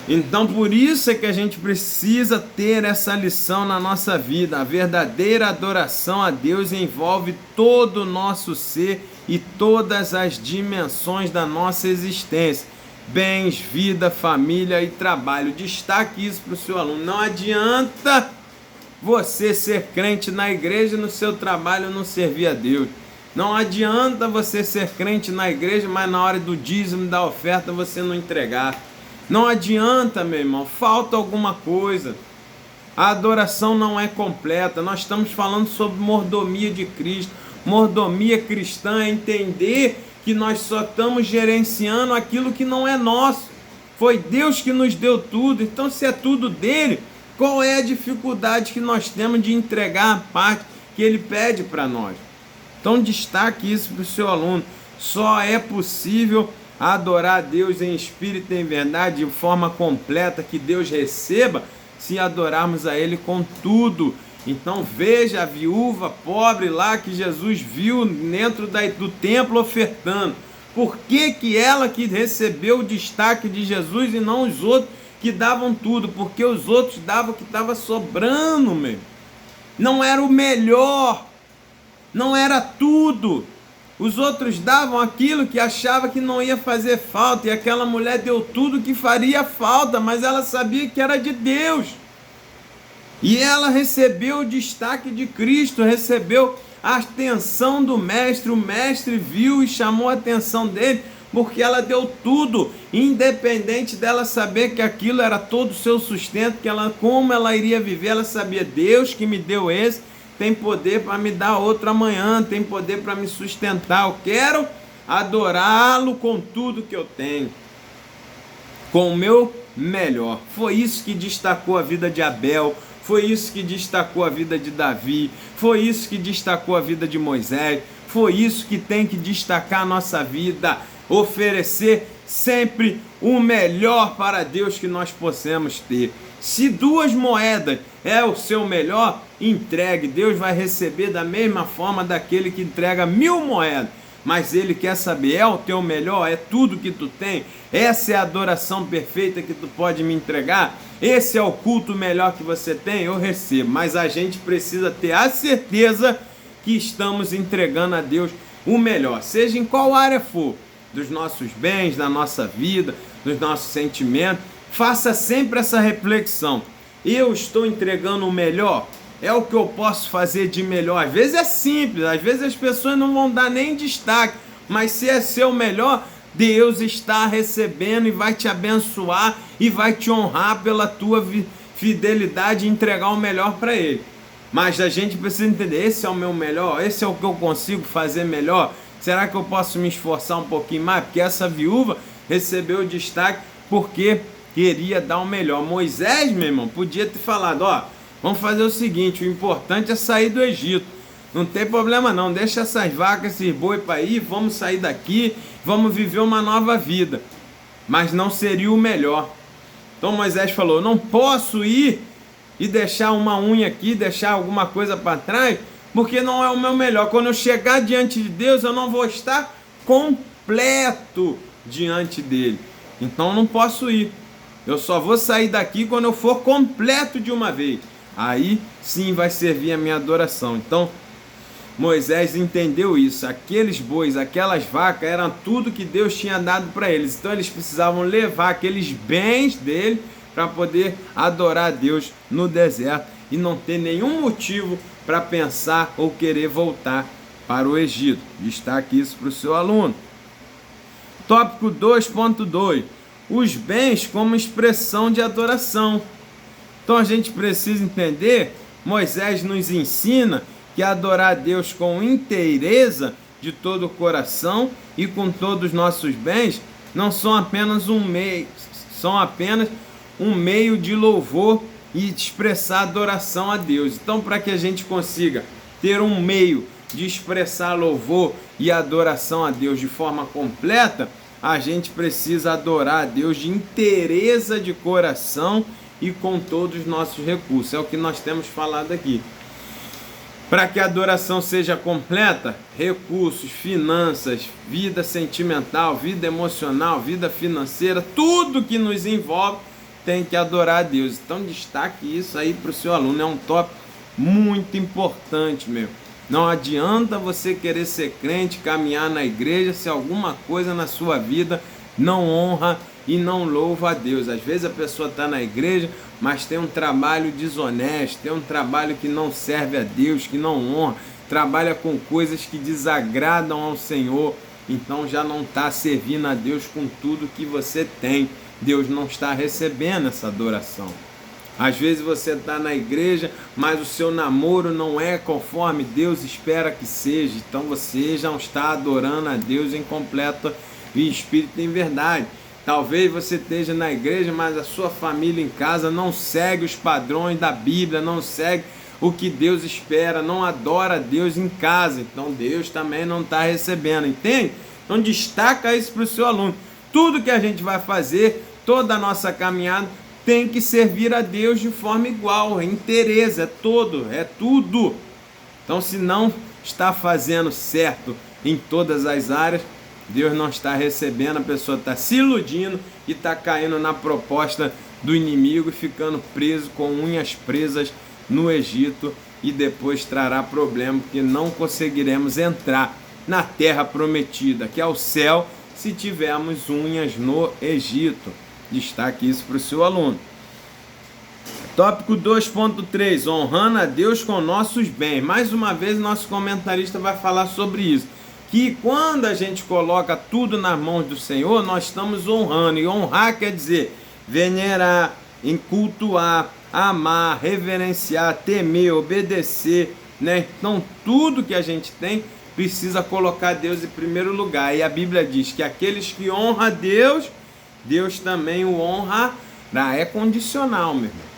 S1: Então por isso é que a gente precisa ter essa lição na nossa vida. A verdadeira adoração a Deus envolve todo o nosso ser e todas as dimensões da nossa existência. Bens, vida, família e trabalho. Destaque isso para o seu aluno. Não adianta você ser crente na igreja e no seu trabalho não servir a Deus. Não adianta você ser crente na igreja, mas na hora do dízimo, da oferta, você não entregar. Não adianta, meu irmão, falta alguma coisa. A adoração não é completa. Nós estamos falando sobre mordomia de Cristo. Mordomia cristã é entender que nós só estamos gerenciando aquilo que não é nosso. Foi Deus que nos deu tudo. Então, se é tudo dele, qual é a dificuldade que nós temos de entregar a parte que ele pede para nós? Então destaque isso para o seu aluno. Só é possível adorar a Deus em espírito e em verdade, de forma completa, que Deus receba, se adorarmos a Ele com tudo. Então veja a viúva pobre lá que Jesus viu dentro do templo ofertando. Por que ela que recebeu o destaque de Jesus e não os outros que davam tudo? Porque os outros davam o que estava sobrando, meu. Não era o melhor, não era tudo. Os outros davam aquilo que achava que não ia fazer falta, e aquela mulher deu tudo que faria falta, mas ela sabia que era de Deus. E ela recebeu o destaque de Cristo, recebeu a atenção do mestre. O mestre viu e chamou a atenção dele, porque ela deu tudo, independente dela saber que aquilo era todo o seu sustento, como ela iria viver. Ela sabia: Deus que me deu esse, tem poder para me dar outro amanhã, tem poder para me sustentar. Eu quero adorá-lo com tudo que eu tenho, com o meu melhor. Foi isso que destacou a vida de Abel, Foi isso que destacou a vida de Davi, foi isso que destacou a vida de Moisés, foi isso que tem que destacar a nossa vida, oferecer sempre o melhor para Deus que nós possamos ter. Se 2 moedas é o seu melhor, entregue. Deus vai receber da mesma forma daquele que entrega 1000 moedas. Mas Ele quer saber, é o teu melhor? É tudo que tu tem? Essa é a adoração perfeita que tu pode me entregar? Esse é o culto melhor que você tem? Eu recebo. Mas a gente precisa ter a certeza que estamos entregando a Deus o melhor, seja em qual área for, dos nossos bens, da nossa vida, dos nossos sentimentos. Faça sempre essa reflexão. Eu estou entregando o melhor? É o que eu posso fazer de melhor? Às vezes é simples, às vezes as pessoas não vão dar nem destaque, mas se é seu melhor, Deus está recebendo e vai te abençoar e vai te honrar pela tua fidelidade e entregar o melhor para Ele. Mas a gente precisa entender, esse é o meu melhor? Esse é o que eu consigo fazer melhor? Será que eu posso me esforçar um pouquinho mais? Porque essa viúva recebeu o destaque porque queria dar o melhor. Moisés, meu irmão, podia ter falado, ó, vamos fazer o seguinte, o importante é sair do Egito. Não tem problema não, deixa essas vacas, esses boi para ir, vamos sair daqui, vamos viver uma nova vida. Mas não seria o melhor. Então Moisés falou, não posso ir e deixar uma unha aqui, deixar alguma coisa para trás, porque não é o meu melhor. Quando eu chegar diante de Deus, eu não vou estar completo diante dele. Então eu não posso ir. Eu só vou sair daqui quando eu for completo de uma vez. Aí sim vai servir a minha adoração. Então Moisés entendeu isso. Aqueles bois, aquelas vacas eram tudo que Deus tinha dado para eles. Então eles precisavam levar aqueles bens dele para poder adorar a Deus no deserto e não ter nenhum motivo para pensar ou querer voltar para o Egito. Destaque isso para o seu aluno. Tópico 2.2. Os bens como expressão de adoração. Então a gente precisa entender, Moisés nos ensina que adorar a Deus com inteireza de todo o coração e com todos os nossos bens não são apenas um meio, são apenas um meio de louvor e de expressar adoração a Deus. Então, para que a gente consiga ter um meio de expressar louvor e adoração a Deus de forma completa, a gente precisa adorar a Deus de inteireza de coração e com todos os nossos recursos. É o que nós temos falado aqui. Para que a adoração seja completa, recursos, finanças, vida sentimental, vida emocional, vida financeira, tudo que nos envolve tem que adorar a Deus. Então destaque isso aí para o seu aluno, é um tópico muito importante, meu. Não adianta você querer ser crente, caminhar na igreja, se alguma coisa na sua vida não honra e não louva a Deus. Às vezes a pessoa está na igreja, mas tem um trabalho desonesto, tem um trabalho que não serve a Deus, que não honra, trabalha com coisas que desagradam ao Senhor, então já não está servindo a Deus com tudo que você tem. Deus não está recebendo essa adoração. Às vezes você está na igreja, mas o seu namoro não é conforme Deus espera que seja, então você já não está adorando a Deus em completo e espírito em verdade. Talvez você esteja na igreja, mas a sua família em casa não segue os padrões da Bíblia, não segue o que Deus espera, não adora a Deus em casa, então Deus também não está recebendo, entende? Então destaca isso para o seu aluno. Tudo que a gente vai fazer, toda a nossa caminhada, tem que servir a Deus de forma igual, é inteireza, é todo, é tudo. Então se não está fazendo certo em todas as áreas, Deus não está recebendo, a pessoa está se iludindo e está caindo na proposta do inimigo e ficando preso com unhas presas no Egito, e depois trará problema, porque não conseguiremos entrar na terra prometida, que é o céu, se tivermos unhas no Egito. Destaque isso para o seu aluno. Tópico 2.3, honrando a Deus com nossos bens. Mais uma vez, nosso comentarista vai falar sobre isso. Que quando a gente coloca tudo nas mãos do Senhor, nós estamos honrando. E honrar quer dizer venerar, cultuar, amar, reverenciar, temer, obedecer, né? Então, tudo que a gente tem precisa colocar Deus em primeiro lugar. E a Bíblia diz que aqueles que honram a Deus, Deus também o honrará. É condicional, meu irmão.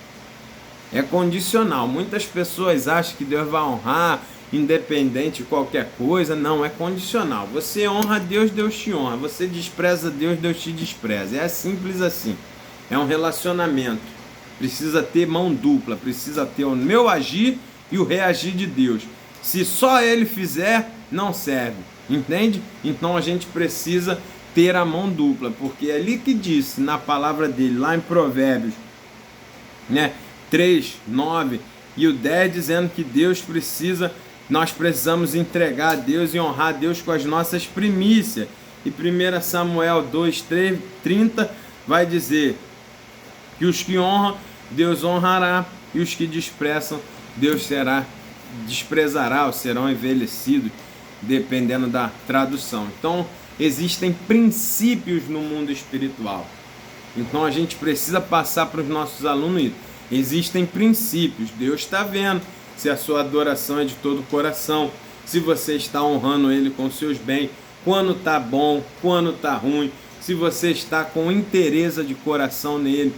S1: É condicional. Muitas pessoas acham que Deus vai honrar independente de qualquer coisa. Não, é condicional. Você honra Deus, Deus te honra. Você despreza Deus, Deus te despreza. É simples assim. É um relacionamento. Precisa ter mão dupla. Precisa ter o meu agir e o reagir de Deus. Se só Ele fizer, não serve. Entende? Então a gente precisa ter a mão dupla. Porque é ali que diz, na palavra dele, lá em Provérbios, 3, 9 e o 10, dizendo que nós precisamos entregar a Deus e honrar a Deus com as nossas primícias. E 1 Samuel 2, 30 vai dizer que os que honram, Deus honrará, e os que desprezam, Deus desprezará, ou serão envelhecidos, dependendo da tradução. Então, existem princípios no mundo espiritual. Então, a gente precisa passar para os nossos alunos isso. Existem princípios. Deus está vendo se a sua adoração é de todo o coração, se você está honrando Ele com seus bens, quando está bom, quando está ruim, se você está com interesse de coração nele,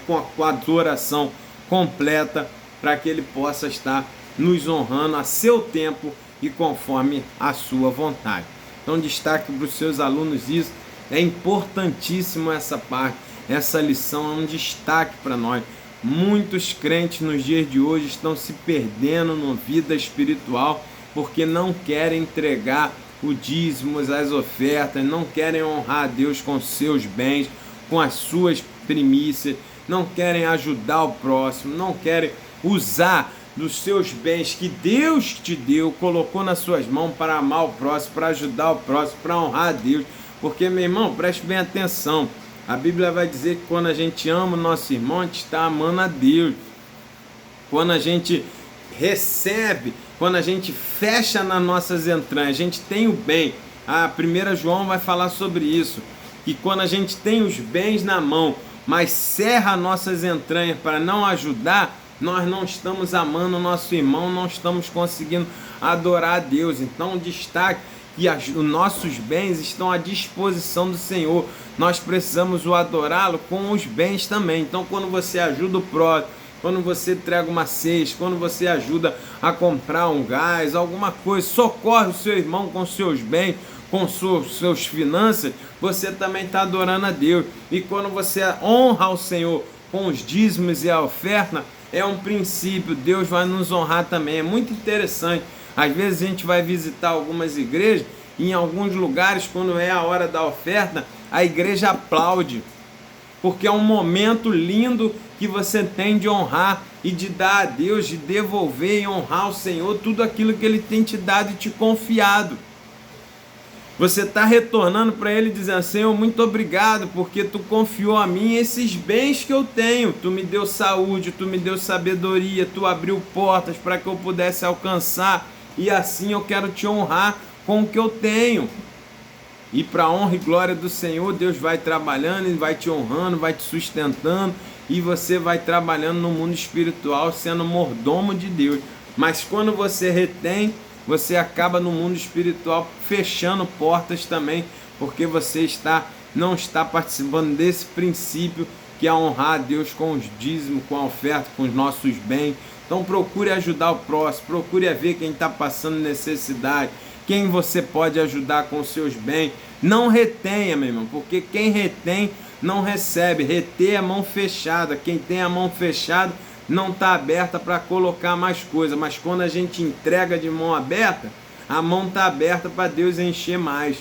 S1: com a adoração completa, para que Ele possa estar nos honrando a seu tempo e conforme a sua vontade. Então destaque para os seus alunos isso. É importantíssimo essa parte, essa lição é um destaque para nós. Muitos crentes nos dias de hoje estão se perdendo na vida espiritual porque não querem entregar o dízimo, as ofertas, não querem honrar a Deus com seus bens, com as suas primícias, não querem ajudar o próximo, não querem usar dos seus bens que Deus te deu, colocou nas suas mãos para amar o próximo, para ajudar o próximo, para honrar a Deus. Porque, meu irmão, preste bem atenção. A Bíblia vai dizer que quando a gente ama o nosso irmão, a gente está amando a Deus. Quando a gente recebe, quando a gente fecha nas nossas entranhas, a gente tem o bem. A 1 João vai falar sobre isso. Que quando a gente tem os bens na mão, mas cerra nossas entranhas para não ajudar, nós não estamos amando o nosso irmão, não estamos conseguindo adorar a Deus. Então, destaque que os nossos bens estão à disposição do Senhor. Nós precisamos o adorá-lo com os bens também. Então, quando você ajuda o próximo, quando você entrega uma cesta, quando você ajuda a comprar um gás, alguma coisa, socorre o seu irmão com seus bens, com suas finanças, você também está adorando a Deus. E quando você honra o Senhor com os dízimos e a oferta, é um princípio, Deus vai nos honrar também. É muito interessante. Às vezes a gente vai visitar algumas igrejas e em alguns lugares, quando é a hora da oferta, a igreja aplaude, porque é um momento lindo que você tem de honrar e de dar a Deus, de devolver e honrar ao Senhor tudo aquilo que Ele tem te dado e te confiado. Você está retornando para Ele dizendo: Senhor, muito obrigado, porque Tu confiou a mim esses bens que eu tenho. Tu me deu saúde, Tu me deu sabedoria, Tu abriu portas para que eu pudesse alcançar, e assim eu quero Te honrar com o que eu tenho. E para a honra e glória do Senhor, Deus vai trabalhando e vai te honrando, vai te sustentando, e você vai trabalhando no mundo espiritual, sendo mordomo de Deus. Mas quando você retém, você acaba no mundo espiritual fechando portas também, porque você não está participando desse princípio que é honrar a Deus com os dízimos, com a oferta, com os nossos bens. Então procure ajudar o próximo, procure ver quem está passando necessidade, quem você pode ajudar com os seus bens. Não retenha, meu irmão, porque quem retém não recebe. Reter é a mão fechada. Quem tem a mão fechada não está aberta para colocar mais coisa, mas quando a gente entrega de mão aberta, a mão está aberta para Deus encher mais,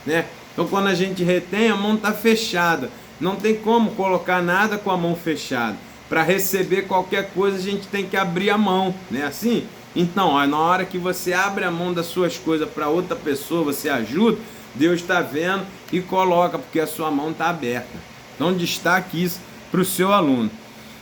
S1: né? Então quando a gente retém, a mão está fechada, não tem como colocar nada com a mão fechada. Para receber qualquer coisa a gente tem que abrir a mão, né? Assim? Então, na hora que você abre a mão das suas coisas para outra pessoa, você ajuda, Deus está vendo e coloca, porque a sua mão está aberta. Então destaque isso para o seu aluno.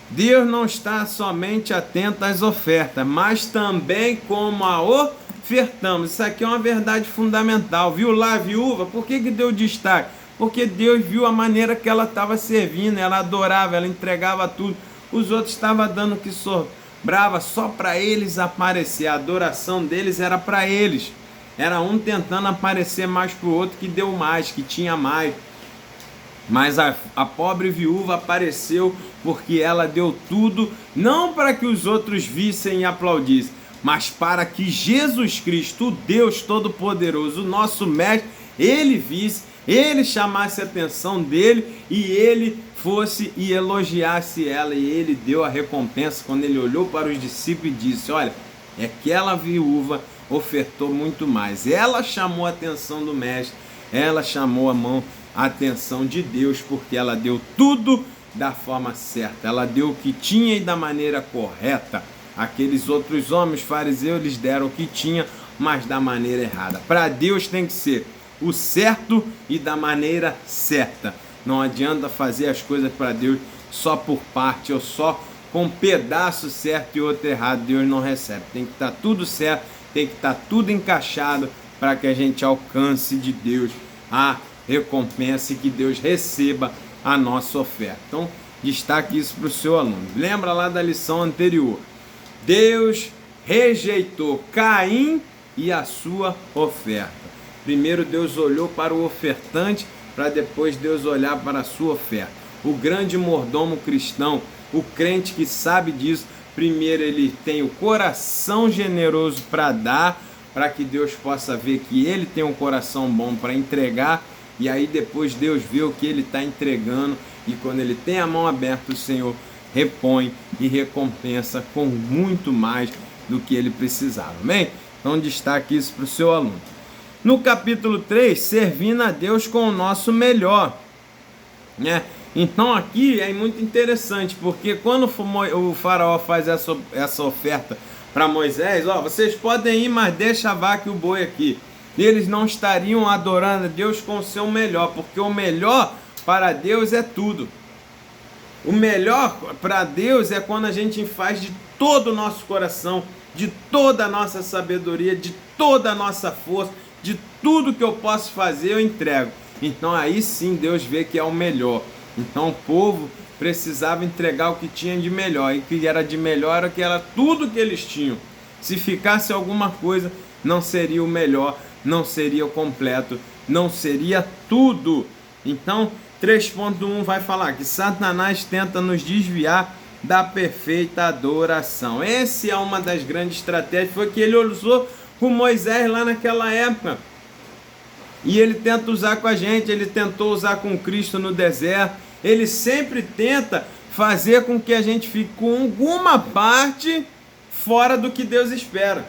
S1: Deus não está somente atento às ofertas, mas também como a ofertamos. Isso aqui é uma verdade fundamental. Viu lá a viúva? Por que deu destaque? Porque Deus viu a maneira que ela estava servindo, ela adorava, ela entregava tudo. Os outros estavam dando que sobrava só para eles aparecer. A adoração deles era para eles. Era um tentando aparecer mais para o outro que deu mais, que tinha mais. Mas a pobre viúva apareceu porque ela deu tudo, não para que os outros vissem e aplaudissem, mas para que Jesus Cristo, o Deus Todo-Poderoso, o nosso Mestre, ele visse, ele chamasse a atenção dele e ele fosse e elogiasse ela. E ele deu a recompensa quando ele olhou para os discípulos e disse: olha, aquela viúva ofertou muito mais. Ela chamou a atenção do Mestre, ela chamou a atenção de Deus, porque ela deu tudo da forma certa, ela deu o que tinha e da maneira correta. Aqueles outros homens fariseus, eles deram o que tinha, mas da maneira errada. Para Deus tem que ser o certo e da maneira certa. Não adianta fazer as coisas para Deus só por parte ou só com um pedaço certo e outro errado. Deus não recebe. Tem que estar tudo certo, tem que estar tudo encaixado para que a gente alcance de Deus a recompensa e que Deus receba a nossa oferta. Então, destaque isso para o seu aluno. Lembra lá da lição anterior. Deus rejeitou Caim e a sua oferta. Primeiro Deus olhou para o ofertante, para depois Deus olhar para a sua oferta. O grande mordomo cristão, o crente que sabe disso, primeiro ele tem o coração generoso para dar, para que Deus possa ver que ele tem um coração bom para entregar, e aí depois Deus vê o que ele está entregando, e quando ele tem a mão aberta, o Senhor repõe e recompensa com muito mais do que ele precisava. Amém? Então destaque isso para o seu aluno. No capítulo 3, servindo a Deus com o nosso melhor, né? Então aqui é muito interessante, porque quando o faraó faz essa oferta para Moisés, ó, vocês podem ir, mas deixa a vaca e o boi aqui. Eles não estariam adorando a Deus com o seu melhor, porque o melhor para Deus é tudo. O melhor para Deus é quando a gente faz de todo o nosso coração, de toda a nossa sabedoria, de toda a nossa força, de tudo que eu posso fazer eu entrego. Então aí sim Deus vê que é o melhor. Então o povo precisava entregar o que tinha de melhor, e o que era de melhor era que era tudo que eles tinham. Se ficasse alguma coisa, não seria o melhor, não seria o completo, não seria tudo. Então 3.1 vai falar que Satanás tenta nos desviar da perfeita adoração. Essa é uma das grandes estratégias, foi que ele usou com Moisés lá naquela época. E ele tenta usar com a gente, ele tentou usar com Cristo no deserto. Ele sempre tenta fazer com que a gente fique com alguma parte fora do que Deus espera.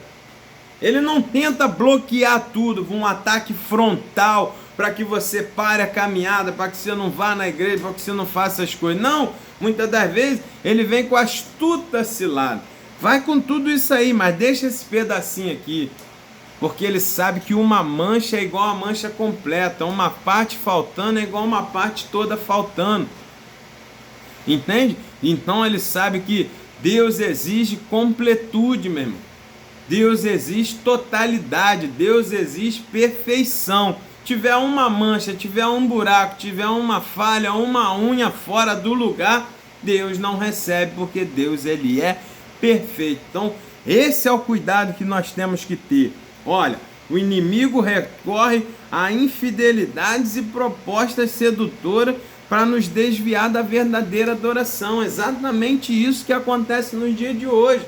S1: Ele não tenta bloquear tudo com um ataque frontal para que você pare a caminhada, para que você não vá na igreja, para que você não faça as coisas. Não, muitas das vezes ele vem com astuta cilada. Vai com tudo isso aí, mas deixa esse pedacinho aqui. Porque ele sabe que uma mancha é igual a mancha completa, uma parte faltando é igual a uma parte toda faltando. Entende? Então ele sabe que Deus exige completude, meu irmão. Deus exige totalidade, Deus exige perfeição. Tiver uma mancha, tiver um buraco, tiver uma falha, uma unha fora do lugar, Deus não recebe, porque Deus ele é perfeito. Então esse é o cuidado que nós temos que ter. Olha, o inimigo recorre a infidelidades e propostas sedutoras para nos desviar da verdadeira adoração. Exatamente isso que acontece no dia de hoje.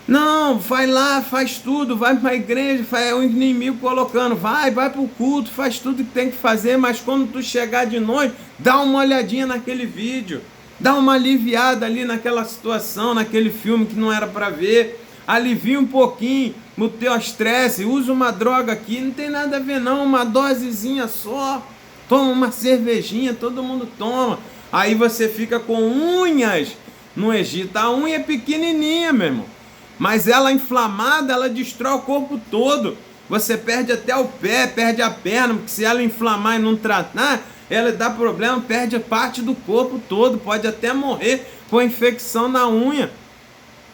S1: Não, vai lá, faz tudo, vai para a igreja, é o inimigo colocando, vai para o culto, faz tudo que tem que fazer, mas quando tu chegar de noite, dá uma olhadinha naquele vídeo, dá uma aliviada ali naquela situação, naquele filme que não era para ver, alivia um pouquinho no teu estresse, usa uma droga aqui, não tem nada a ver não, uma dosezinha só, toma uma cervejinha, todo mundo toma, aí você fica com unhas no Egito, a unha é pequenininha, meu irmão, mas ela inflamada, ela destrói o corpo todo, você perde até o pé, perde a perna, porque se ela inflamar e não tratar, ela dá problema, perde parte do corpo todo, pode até morrer com infecção na unha.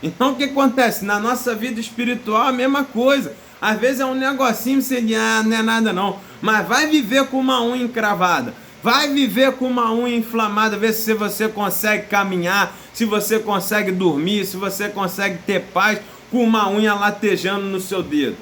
S1: Então o que acontece? Na nossa vida espiritual a mesma coisa. Às vezes é um negocinho, você diz, não é nada não. Mas vai viver com uma unha encravada. Vai viver com uma unha inflamada, ver se você consegue caminhar, se você consegue dormir, se você consegue ter paz com uma unha latejando no seu dedo.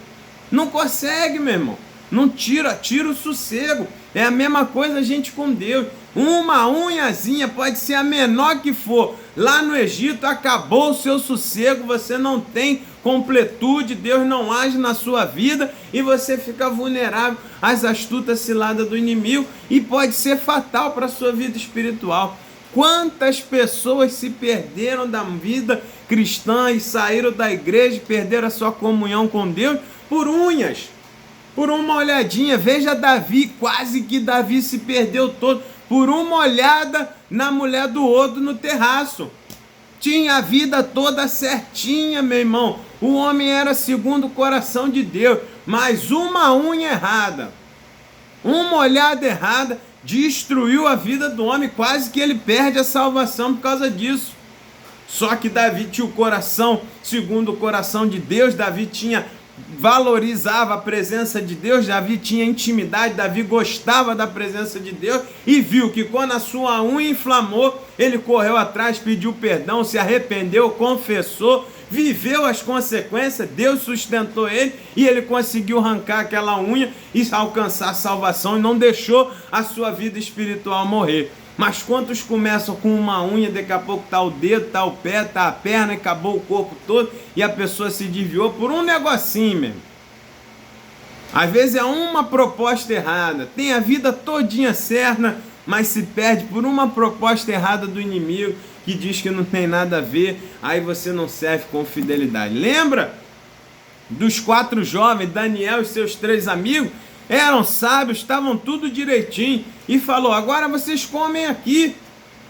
S1: Não consegue, meu irmão. Não tira o sossego. É a mesma coisa a gente com Deus. Uma unhazinha, pode ser a menor que for, lá no Egito acabou o seu sossego, você não tem completude, Deus não age na sua vida e você fica vulnerável às astutas ciladas do inimigo e pode ser fatal para a sua vida espiritual. Quantas pessoas se perderam da vida cristã e saíram da igreja e perderam a sua comunhão com Deus por unhas, por uma olhadinha. Veja Davi, quase que Davi se perdeu todo por uma olhada na mulher do outro no terraço. Tinha a vida toda certinha, meu irmão. O homem era segundo o coração de Deus, mas uma unha errada, uma olhada errada, destruiu a vida do homem, quase que ele perde a salvação por causa disso. Só que Davi tinha o coração segundo o coração de Deus, Davi valorizava a presença de Deus, Davi tinha intimidade, Davi gostava da presença de Deus e viu que quando a sua unha inflamou, ele correu atrás, pediu perdão, se arrependeu, confessou, viveu as consequências, Deus sustentou ele e ele conseguiu arrancar aquela unha e alcançar a salvação e não deixou a sua vida espiritual morrer. Mas quantos começam com uma unha, daqui a pouco tá o dedo, tá o pé, tá a perna, acabou o corpo todo e a pessoa se desviou por um negocinho mesmo. Às vezes é uma proposta errada, tem a vida todinha certa, mas se perde por uma proposta errada do inimigo que diz que não tem nada a ver, aí você não serve com fidelidade. Lembra dos 4 jovens, Daniel e seus 3 amigos? Eram sábios, estavam tudo direitinho e falou, agora vocês comem aqui,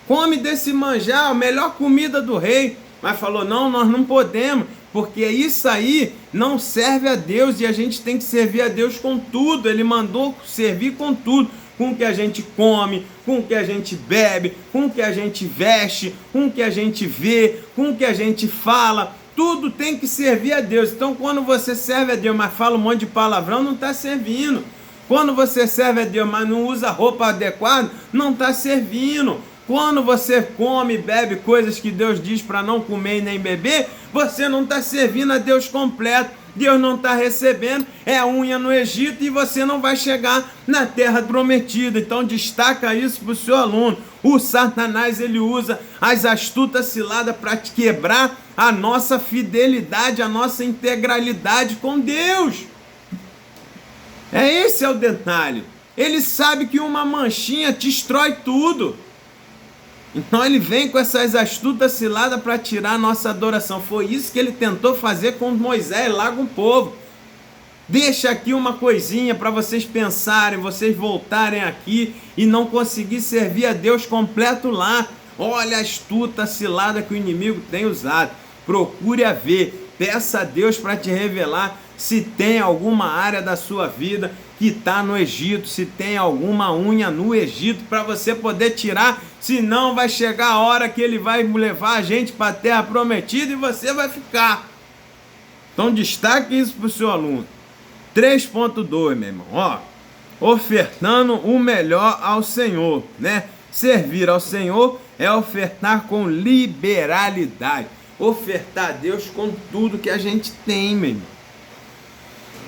S1: come desse manjar, a melhor comida do rei. Mas falou, não, nós não podemos, porque isso aí não serve a Deus e a gente tem que servir a Deus com tudo. Ele mandou servir com tudo, com o que a gente come, com o que a gente bebe, com o que a gente veste, com o que a gente vê, com o que a gente fala. Tudo tem que servir a Deus. Então quando você serve a Deus, mas fala um monte de palavrão, não está servindo. Quando você serve a Deus, mas não usa roupa adequada, não está servindo. Quando você come e bebe coisas que Deus diz para não comer e nem beber, você não está servindo a Deus completo. Deus não está recebendo, é unha no Egito e você não vai chegar na terra prometida. Então destaca isso para o seu aluno. O Satanás, ele usa as astutas ciladas para quebrar a nossa fidelidade, a nossa integralidade com Deus. Esse é o detalhe. Ele sabe que uma manchinha destrói tudo. Então ele vem com essas astutas ciladas para tirar a nossa adoração. Foi isso que ele tentou fazer com Moisés lá com o povo. Deixa aqui uma coisinha para vocês pensarem, vocês voltarem aqui e não conseguir servir a Deus completo lá. Olha a astuta cilada que o inimigo tem usado. Procure a ver, peça a Deus para te revelar se tem alguma área da sua vida que está no Egito, se tem alguma unha no Egito para você poder tirar, senão vai chegar a hora que ele vai levar a gente para a terra prometida e você vai ficar. Então destaque isso para o seu aluno. 3.2, meu irmão, ó, ofertando o melhor ao Senhor, né? Servir ao Senhor é ofertar com liberalidade, ofertar a Deus com tudo que a gente tem, meu irmão.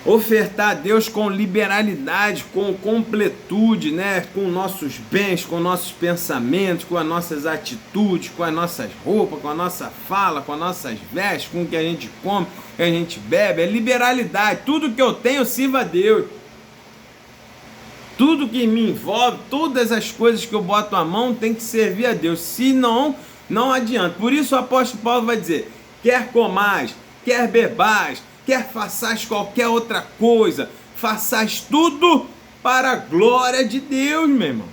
S1: Ofertar a Deus com liberalidade, com completude, né? Com nossos bens, com nossos pensamentos, com as nossas atitudes, com as nossas roupas, com a nossa fala, com as nossas vestes, com o que a gente come, o que a gente bebe. É liberalidade. Tudo que eu tenho, sirva a Deus. Tudo que me envolve, todas as coisas que eu boto a mão, tem que servir a Deus. Se não, não adianta. Por isso o apóstolo Paulo vai dizer, quer comais, quer bebais, quer façais qualquer outra coisa, façais tudo para a glória de Deus, meu irmão.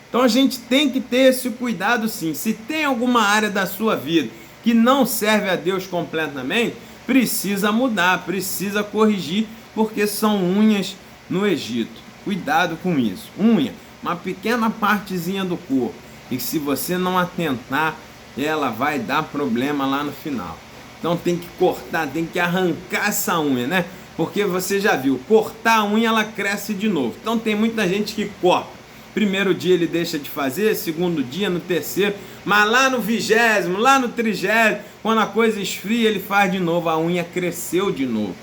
S1: Então a gente tem que ter esse cuidado sim. Se tem alguma área da sua vida que não serve a Deus completamente, precisa mudar, precisa corrigir, porque são unhas no Egito. Cuidado com isso. Unha, uma pequena partezinha do corpo. E se você não atentar, ela vai dar problema lá no final. Então tem que cortar, tem que arrancar essa unha, né? Porque você já viu, cortar a unha, ela cresce de novo. Então tem muita gente que corta. Primeiro dia ele deixa de fazer, segundo dia, no terceiro. Mas lá no 20º, lá no 30º, quando a coisa esfria, ele faz de novo. A unha cresceu de novo.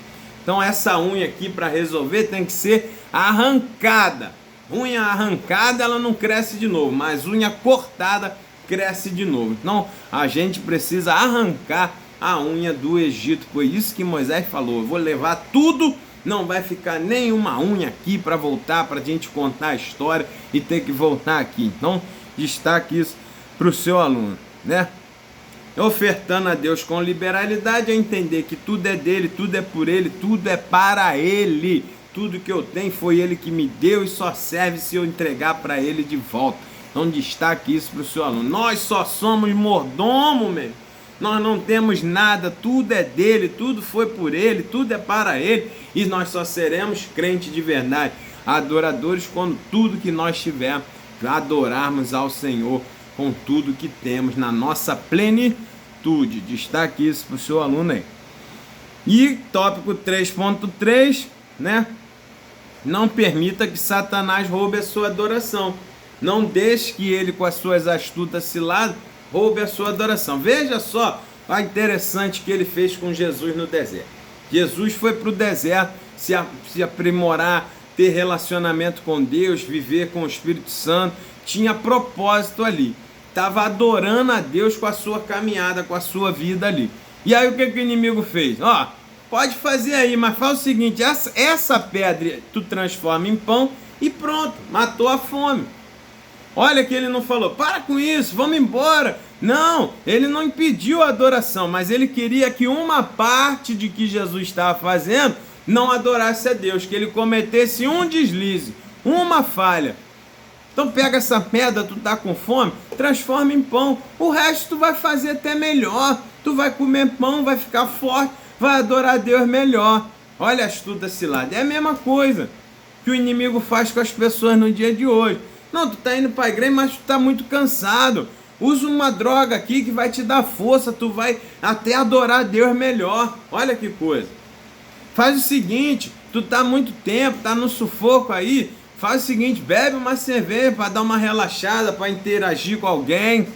S1: Então essa unha aqui, para resolver, tem que ser arrancada. Unha arrancada, ela não cresce de novo, mas unha cortada cresce de novo. Então, a gente precisa arrancar a unha do Egito. Foi isso que Moisés falou: eu vou levar tudo, não vai ficar nenhuma unha aqui para voltar, para a gente contar a história e ter que voltar aqui. Então, destaque isso para o seu aluno, né? Ofertando a Deus com liberalidade é entender que tudo é dele, tudo é por ele, tudo é para ele. Tudo que eu tenho foi ele que me deu e só serve se eu entregar para ele de volta. Então destaque isso para o seu aluno. Nós só somos mordomo, meu. Nós não temos nada, tudo é dele, tudo foi por ele, tudo é para ele. E nós só seremos crentes de verdade, adoradores, quando tudo que nós tivermos, adorarmos ao Senhor com tudo que temos na nossa plenitude. Destaque isso para o seu aluno aí. E tópico 3.3, né? Não permita que Satanás roube a sua adoração. Não deixe que ele, com as suas astutas ciladas, roube a sua adoração. Veja só o interessante que ele fez com Jesus no deserto. Jesus foi para o deserto se aprimorar, ter relacionamento com Deus, viver com o Espírito Santo. Tinha propósito ali. Estava adorando a Deus com a sua caminhada, com a sua vida ali. E aí o que o inimigo fez? Ó, pode fazer aí, mas faz o seguinte: essa pedra tu transforma em pão e pronto, matou a fome. Olha que ele não falou, para com isso, vamos embora. Não, ele não impediu a adoração, mas ele queria que uma parte de que Jesus estava fazendo não adorasse a Deus, que ele cometesse um deslize, uma falha. Então pega essa pedra, tu tá com fome, transforma em pão. O resto tu vai fazer até melhor. Tu vai comer pão, vai ficar forte, vai adorar a Deus melhor. Olha a astuta cilada. É a mesma coisa que o inimigo faz com as pessoas no dia de hoje. Não, tu tá indo para a igreja, mas tu tá muito cansado. Usa uma droga aqui que vai te dar força, tu vai até adorar a Deus melhor. Olha que coisa. Faz o seguinte, tu tá há muito tempo, tá no sufoco aí. Faz o seguinte, bebe uma cerveja para dar uma relaxada, para interagir com alguém.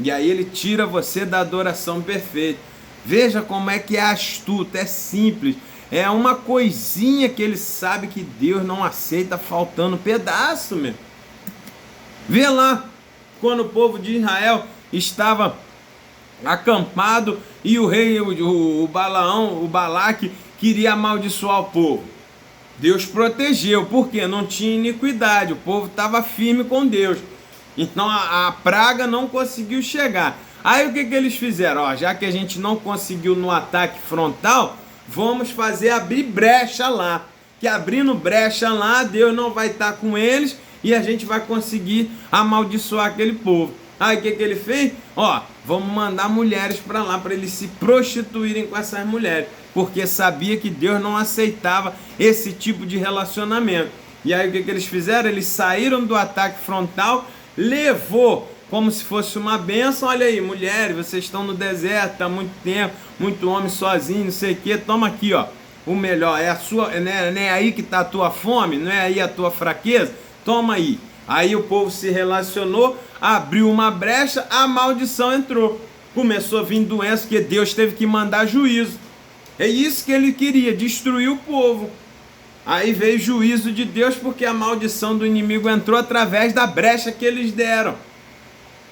S1: E aí ele tira você da adoração perfeita. Veja como é que é astuto, é simples. É uma coisinha que ele sabe que Deus não aceita, faltando pedaço, meu. Vê lá, quando o povo de Israel estava acampado e o rei, o Balaque, queria amaldiçoar o povo. Deus protegeu, porque não tinha iniquidade, o povo estava firme com Deus. Então a praga não conseguiu chegar. Aí o que eles fizeram? Ó, já que a gente não conseguiu no ataque frontal, vamos fazer abrir brecha lá. Que abrindo brecha lá, Deus não vai estar com eles e a gente vai conseguir amaldiçoar aquele povo. Aí o que ele fez? Ó, vamos mandar mulheres para lá, para eles se prostituírem com essas mulheres. Porque sabia que Deus não aceitava esse tipo de relacionamento. E aí o que eles fizeram? Eles saíram do ataque frontal, levou como se fosse uma bênção. Olha aí, mulheres, vocês estão no deserto há muito tempo, muito homem sozinho, não sei o que. Toma aqui, ó, o melhor. É a sua, não é aí que está a tua fome, não é aí a tua fraqueza? Toma aí. Aí o povo se relacionou, abriu uma brecha, a maldição entrou. Começou a vir doença, porque Deus teve que mandar juízo. É isso que ele queria, destruir o povo. Aí veio juízo de Deus, porque a maldição do inimigo entrou através da brecha que eles deram.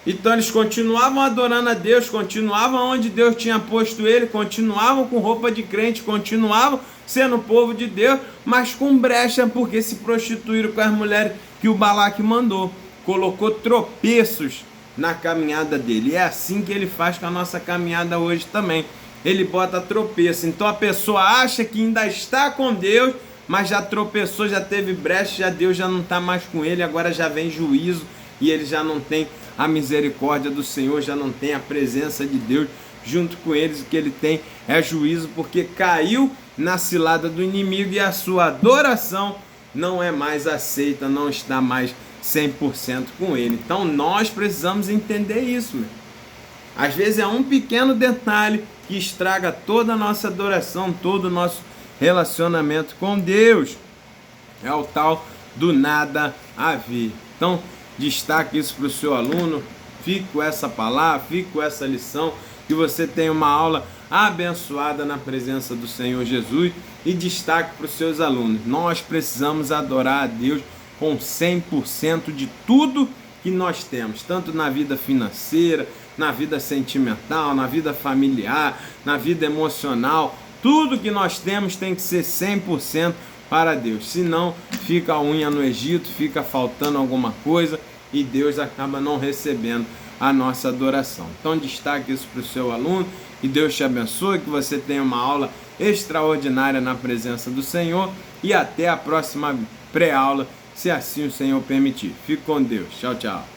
S1: Então eles continuavam adorando a Deus, continuavam onde Deus tinha posto ele, continuavam com roupa de crente, continuavam sendo povo de Deus, mas com brecha, porque se prostituíram com as mulheres que o Balaque mandou. Colocou tropeços na caminhada dele. E é assim que ele faz com a nossa caminhada hoje também. Ele bota tropeço. Então a pessoa acha que ainda está com Deus, mas já tropeçou, já teve brecha, já Deus já não está mais com ele, agora já vem juízo e ele já não tem a misericórdia do Senhor, já não tem a presença de Deus junto com eles. O que ele tem é juízo, porque caiu na cilada do inimigo e a sua adoração não é mais aceita, não está mais 100% com ele. Então nós precisamos entender isso, meu. Às vezes é um pequeno detalhe que estraga toda a nossa adoração, todo o nosso relacionamento com Deus. É o tal do nada a ver. Então, destaque isso para o seu aluno. Fique com essa palavra, fique com essa lição. que você tenha uma aula abençoada na presença do Senhor Jesus. E destaque para os seus alunos: nós precisamos adorar a Deus com 100% de tudo que nós temos, tanto na vida financeira, na vida sentimental, na vida familiar, na vida emocional. Tudo que nós temos tem que ser 100% para Deus, senão fica a unha no Egito, fica faltando alguma coisa e Deus acaba não recebendo a nossa adoração. Então destaque isso para o seu aluno, que Deus te abençoe, que você tenha uma aula extraordinária na presença do Senhor e até a próxima pré-aula, se assim o Senhor permitir. Fique com Deus. Tchau, tchau.